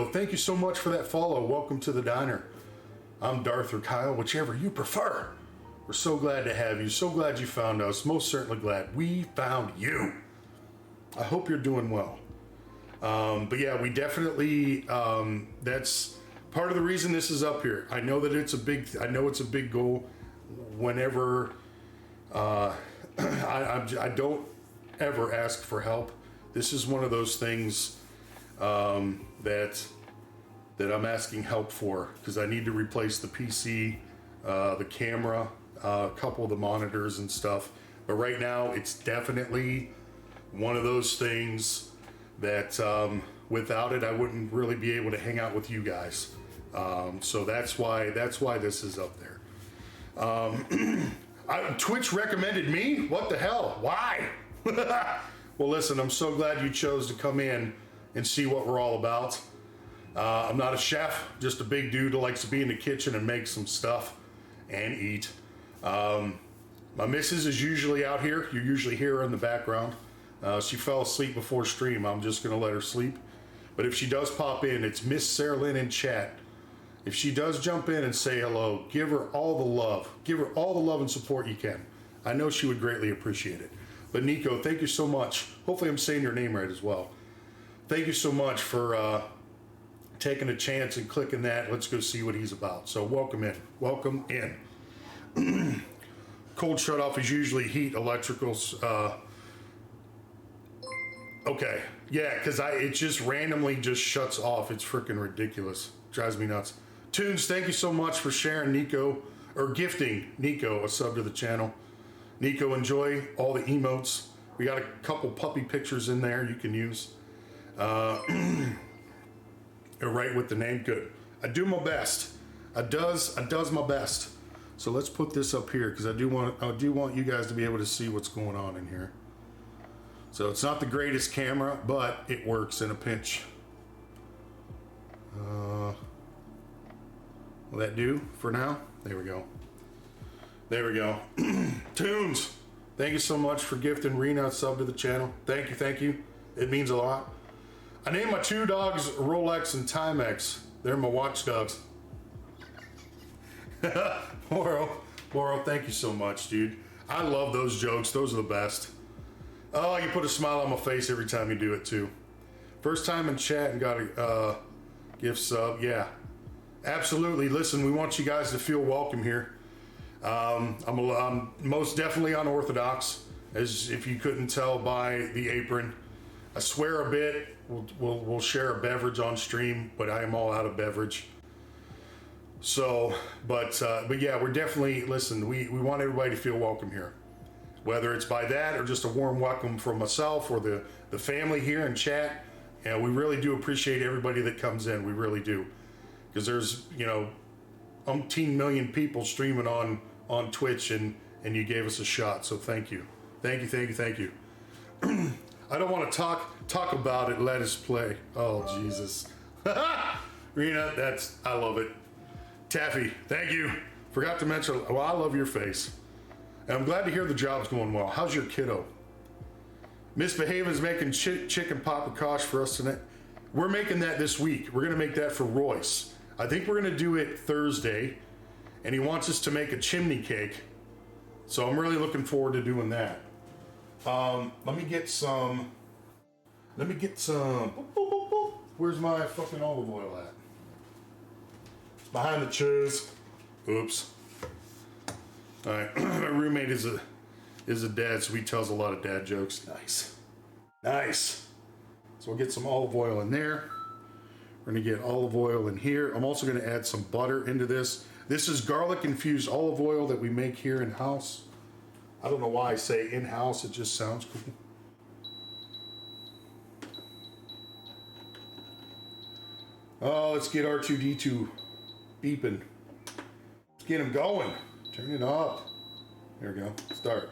Nico, thank you so much for that follow. Welcome to the diner. I'm Darth or Kyle, whichever you prefer. We're so glad to have you. So glad you found us. Most certainly glad we found you. I hope you're doing well. But yeah, we definitely, that's part of the reason this is up here. I know that it's a big goal whenever, I don't ever ask for help. This is one of those things that I'm asking help for, because I need to replace the PC, the camera, a couple of the monitors and stuff. But right now, it's definitely one of those things that without it, I wouldn't really be able to hang out with you guys. So that's why this is up there. Twitch recommended me? What the hell? Why? Well, listen, I'm so glad you chose to come in and see what we're all about. I'm not a chef, just a big dude who likes to be in the kitchen and make some stuff and eat. My missus is usually out here. You usually hear her in the background. She fell asleep before stream. I'm just gonna let her sleep. But if she does pop in, it's Miss Sarah Lynn in chat. If she does jump in and say hello, give her all the love. Give her all the love and support you can. I know she would greatly appreciate it. But Nico, thank you so much. Hopefully I'm saying your name right as well. Thank you so much for taking a chance and clicking that. Let's go see what he's about. So welcome in. Welcome in. Cold shut off is usually heat, electricals. Okay. Yeah, because it just randomly just shuts off. It's freaking ridiculous. Drives me nuts. Tunes, thank you so much for sharing Nico, or gifting Nico a sub to the channel. Nico, enjoy all the emotes. We got a couple puppy pictures in there you can use. Right with the name, good. I do my best. I does my best. So let's put this up here, because I do want you guys to be able to see what's going on in here. So it's not the greatest camera, but it works in a pinch. Will that do for now? There we go. There we go. Tunes, thank you so much for gifting Rena a sub to the channel. Thank you. It means a lot. I named my two dogs Rolex and Timex. They're my watchdogs. Moro, thank you so much, dude. I love those jokes. Those are the best. Oh, you put a smile on my face every time you do it, too. First time in chat and got a gift sub. Yeah, absolutely. Listen, we want you guys to feel welcome here. I'm most definitely unorthodox, as if you couldn't tell by the apron. I swear a bit. We'll share a beverage on stream, but I am all out of beverage. So, but yeah, we're definitely, listen, we want everybody to feel welcome here. Whether it's by that or just a warm welcome from myself or the family here in chat. And we really do appreciate everybody that comes in. We really do. Because there's, umpteen million people streaming on Twitch, and you gave us a shot. So thank you. Thank you. I don't want to talk about it. Let us play. Oh, Jesus. Rena, I love it. Taffy, thank you. Forgot to mention, well, I love your face. And I'm glad to hear the job's going well. How's your kiddo? Misbehavin's making chicken paprikash for us tonight. We're making that this week. We're going to make that for Royce. I think we're going to do it Thursday. And he wants us to make a chimney cake. So I'm really looking forward to doing that. Let me get some. Where's my fucking olive oil at? It's behind the cheese. Oops. All right. My roommate is a dad, so he tells a lot of dad jokes. Nice. So we'll get some olive oil in there. We're gonna get olive oil in here. I'm also gonna add some butter into this. This is garlic infused olive oil that we make here in house. I don't know why I say in house. It just sounds cool. Oh, let's get R2D2 beeping. Let's get him going. Turn it up. There we go. Start.